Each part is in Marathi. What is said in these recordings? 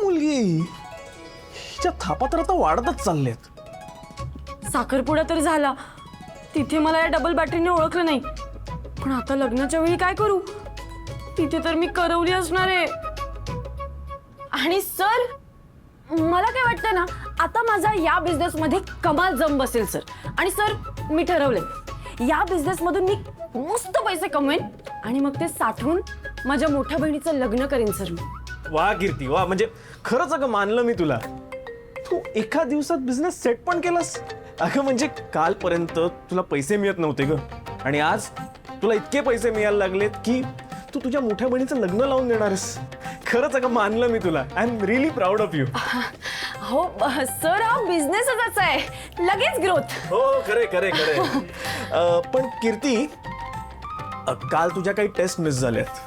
मुलगी आहे ही? हिच्या थापा तर आता वाढतच चालल्यात. साखरपुडा तर झाला, तिथे मला या डबल बॅटरीने ओळखलं नाही. पण आता लग्नाच्या वेळी काय करू? तिथे तर मी करवली असणार आहे. आणि सर, मला काय वाटतं ना, आता माझा या बिझनेस मध्ये कमाल जम बसेल सर. आणि सर, मी ठरवलंय, या बिझनेस मधून मी मस्त पैसे कमवेन आणि मग ते साठवून माझ्या मोठ्या बहिणीचं लग्न करेन सर मी. वा कीर्ती वा, म्हणजे खरंच अगं मानलं मी तुला. तू एका दिवसात बिझनेस सेट पण केलास अगं. म्हणजे कालपर्यंत तुला पैसे मिळत नव्हते ग, आणि आज तुला इतके पैसे मिळायला लागलेत की तू तुझ्या मोठ्या बहिणीचं लग्न लावून देणार आहेस. खरंच अगं मानलं मी तुला. I am really proud of you. हो सर, हा बिझनेसच असा आहे, लगेच ग्रोथ. हो खरे खरे खरे. पण कीर्ती, काल तुझ्या काही टेस्ट मिस झाल्यात,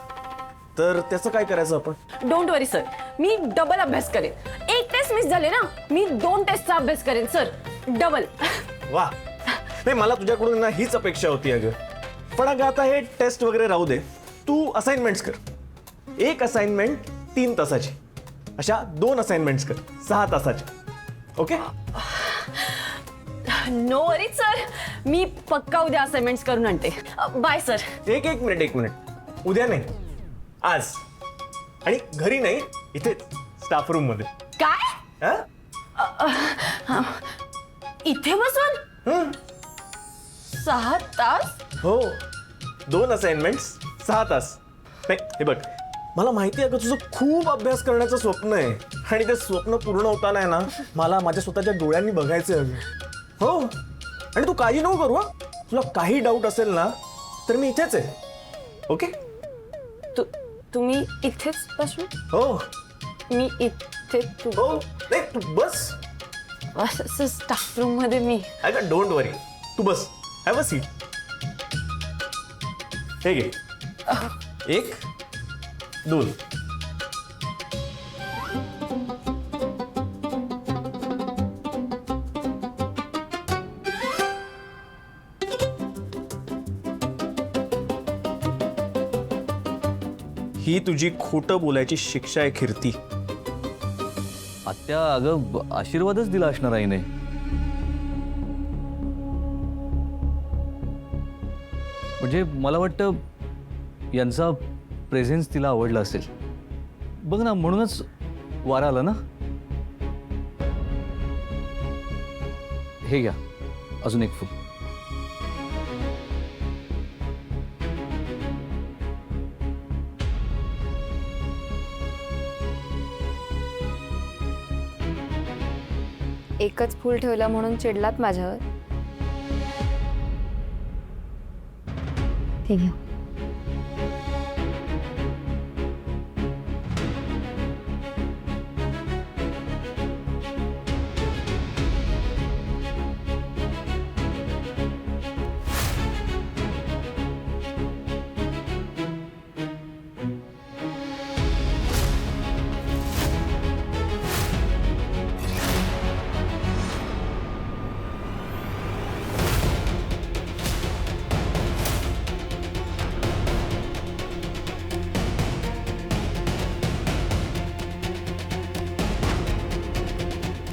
तर त्याचं काय करायचं आपण? Don't worry sir, me double अभ्यास करेन. एक टेस्ट मिस झाले ना, मी 2 टेस्टचा अभ्यास करेन सर, डबल. वा, नाही मला तुझ्याकडून ना हीच अपेक्षा होती अगं. पण अगं आता हे टेस्ट वगैरे राहू दे, तू असाइनमेंट्स कर. एक असाइनमेंट 3 तासाची, अशा 2 असाइनमेंट्स कर 6 तासाच्या. ओके? नो वरी सर, मी पक्का उद्या असाइनमेंट्स करून आणते. Bye sir. एक मिनिट. उद्या नाही, आज. आणि घरी नाही, इथे स्टाफ रूम मध्ये. काय? हा? इथे बसून 6 तास? हो, 2 असाइनमेंट्स 6 तास. नाही हे बघ, मला माहिती आहे का तुझं खूप अभ्यास करण्याचं स्वप्न आहे, आणि ते स्वप्न पूर्ण होताना आहे ना, मला माझ्या स्वतःच्या डोळ्यांनी बघायचं आहे. हो, आणि तू काही नको करू. तुला काही डाऊट असेल ना, तर मी इथेच आहे. ओके? तुम्ही इथेच बसून? हो मी इथे हो, नाही तू बस. स्टाफ रूम मध्ये मी. अगं डोंट वरी, तू बस. Have a seat. हे घे. 1 2. ही तुझी खोटं बोलायची शिक्षा आहे कीर्ती. आत्या, अगं आशीर्वादच दिला असणार आईने. म्हणजे मला वाटतं यांचा प्रेझेन्स तिला आवडला असेल. बघ ना, म्हणूनच वारा आला ना. हे घ्या, अजून एक फुल. एकच फूल ठेवला म्हणून चिडलात माझ्यावर? हे घ्या.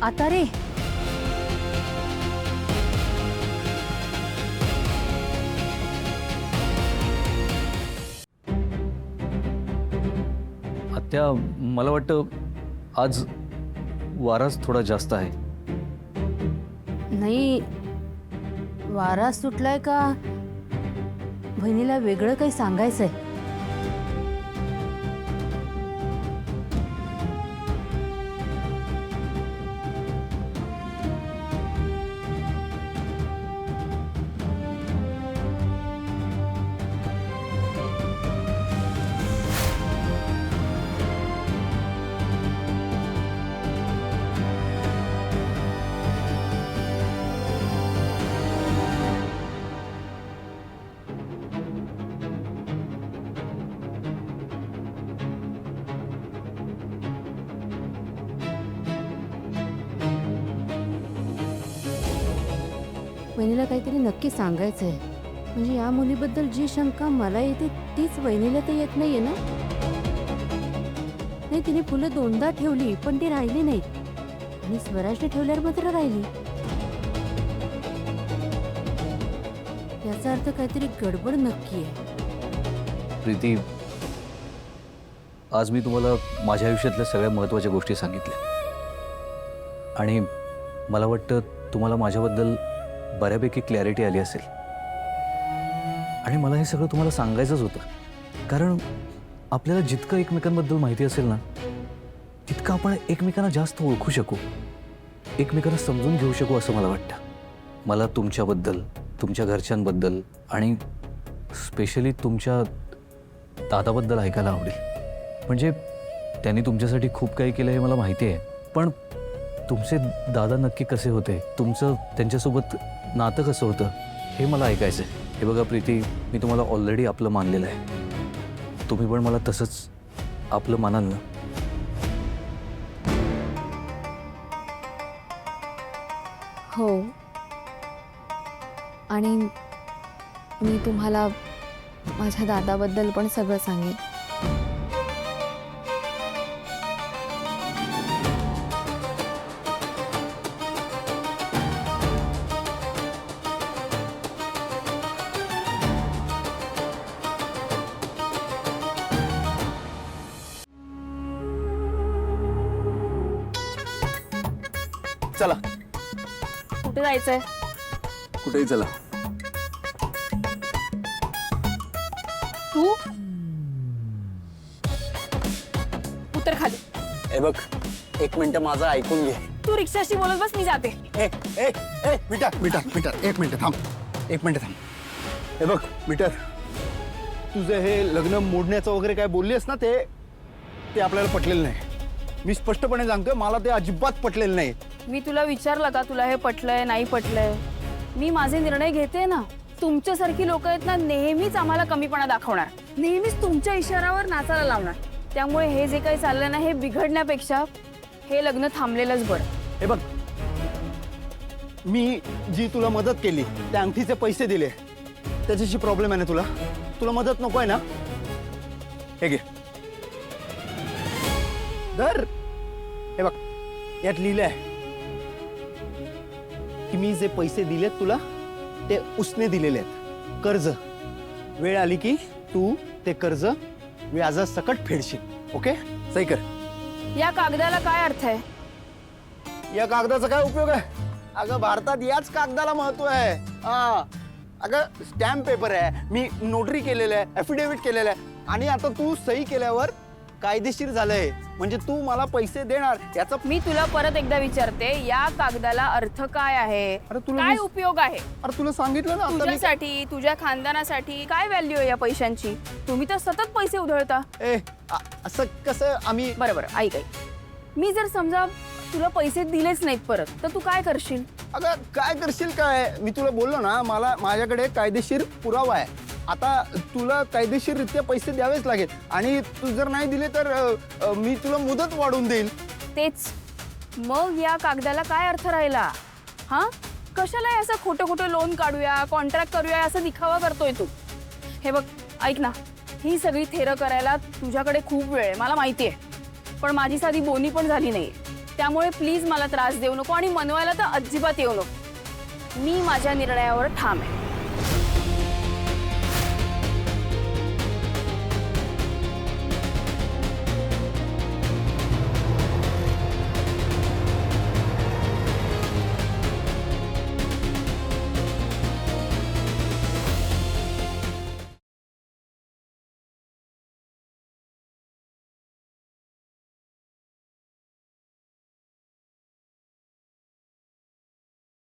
आता रे, आत्या, मला वाटतं आज वाराच थोडा जास्त आहे. नाही, वारा सुटलाय का बहिणीला वेगळं काही सांगायचंय? वहिनीला काहीतरी नक्की सांगायचंय. म्हणजे या मुलीबद्दल जी शंका मला येते तीच वहिनीला तर येत नाहीये ना. नाही तिने फुलं 2दा ठेवली पण ती राहिली नाहीत आणि स्वराजने ठेवल्यावर मात्र राहिली. याचा अर्थ काहीतरी गडबड नक्की आहे. प्रीती, आज मी तुम्हाला माझ्या आयुष्यातल्या सगळ्या महत्त्वाच्या गोष्टी सांगितल्या आणि मला वाटतं तुम्हाला माझ्याबद्दल बऱ्यापैकी क्लॅरिटी आली असेल. आणि मला हे सगळं तुम्हाला सांगायचंच होतं, कारण आपल्याला जितकं एकमेकांबद्दल माहिती असेल ना, तितकं आपण एकमेकांना जास्त ओळखू शकू, एकमेकांना समजून घेऊ शकू असं मला वाटतं. मला तुमच्याबद्दल, तुमच्या घरच्यांबद्दल आणि स्पेशली तुमच्या दादाबद्दल ऐकायला आवडेल. म्हणजे त्यांनी तुमच्यासाठी खूप काही केलं हे मला माहिती आहे, पण तुमचे दादा नक्की कसे होते, तुमचं त्यांच्यासोबत नातं कसं होतं हे मला ऐकायचं आहे. हे बघा प्रीती, मी तुम्हाला ऑलरेडी आपलं मानलेलं आहे, तुम्ही पण मला तसंच आपलं मानाल ना? हो. आणि मी तुम्हाला माझ्या दादाबद्दल पण सगळं सांगेन. चला कुठे जायचंय? कुठेही चला. तू उतर खाली. हे बघ, एक मिनिट माझं ऐकून घे. तू रिक्षाशी बोलत बस, मी जाते. ए ए ए मीटर मीटर मीटर एक मिनिट थांब, एक मिनिट थांब. हे बघ मीटर, तुझं हे लग्न मोडण्याचं वगैरे काय बोललीस ना, ते आपल्याला पटलेलं नाही. मी स्पष्टपणे सांगतोय, मला ते अजिबात पटलेलं नाही. मी तुला विचारलं का तुला हे पटलंय नाही पटलंय? मी माझे निर्णय घेते ना. तुमच्यासारखी लोक आहेत ना, नेहमीच आम्हाला कमीपणा दाखवणार, नेहमीच तुमच्या इशारावर नाचायला लावणार. त्यामुळे हे जे काही चाललंय ना, हे बिघडण्यापेक्षा हे लग्न थांबलेलंच बरं. हे बघ, मी जी तुला मदत केली, त्या अंगठीचे पैसे दिले, त्याच्याशी प्रॉब्लेम आहे ना तुला? तुला मदत नको आहे ना? हे घे, धर. हे बघ, यात लिहिलंय की मी जे पैसे दिलेत तुला, ते उसने दिलेले आहेत. कर्ज, वेळ आली की तू ते कर्ज व्याजासकट फेडशील. ओके, सही कर. या कागदाला काय अर्थ आहे? या कागदाचा काय उपयोग आहे? अगं, भारतात याच कागदाला महत्व आहे. हा, अगं स्टॅम्प पेपर आहे, मी नोटरी केलेलं आहे, ॲफिडेव्हिट केलेलं आहे, आणि आता तू सही केल्यावर कायदेशीर झालंय, म्हणजे तू मला पैसे देणार. याचा मी तुला परत एकदा विचारते, या कागदाला अर्थ काय आहे? अरे तुला काय मी- उपयोग आहे? अरे तुला सांगितलं ना आता मी. तुझ्यासाठी, तुझ्या खानदानासाठी काय व्हॅल्यू आहे या पैशांची? तुम्ही तर सतत पैसे उधळता. असं कसं आम्ही? बरोबर, ऐक ऐक, मी जर समजा तुला पैसे दिलेच नाहीत परत, तर तू काय करशील? अगं काय करशील काय? मी तुला बोललो ना, माझ्याकडे कायदेशीर पुरावा आहे. आता तुला कायदेशीररित्या पैसे द्यावेच लागेल, आणि तू जर नाही दिले तर मी तुला मुदत वाढवून देईल. तेच, मग या कागदाला काय अर्थ राहिला? हा, कशाला हे असं खोटं खोटं लोन काढूया, कॉन्ट्रॅक्ट करूया असं दिखावा करतोय तू? हे बघ, ऐक ना, ही सगळी थेरं करायला तुझ्याकडे खूप वेळ आहे, मला माहिती आहे, पण माझी साधी बोनी पण झाली नाही. त्यामुळे प्लीज मला त्रास देऊ नको आणि मनवायला तर अजिबात येऊ नको. मी माझ्या निर्णयावर ठाम आहे.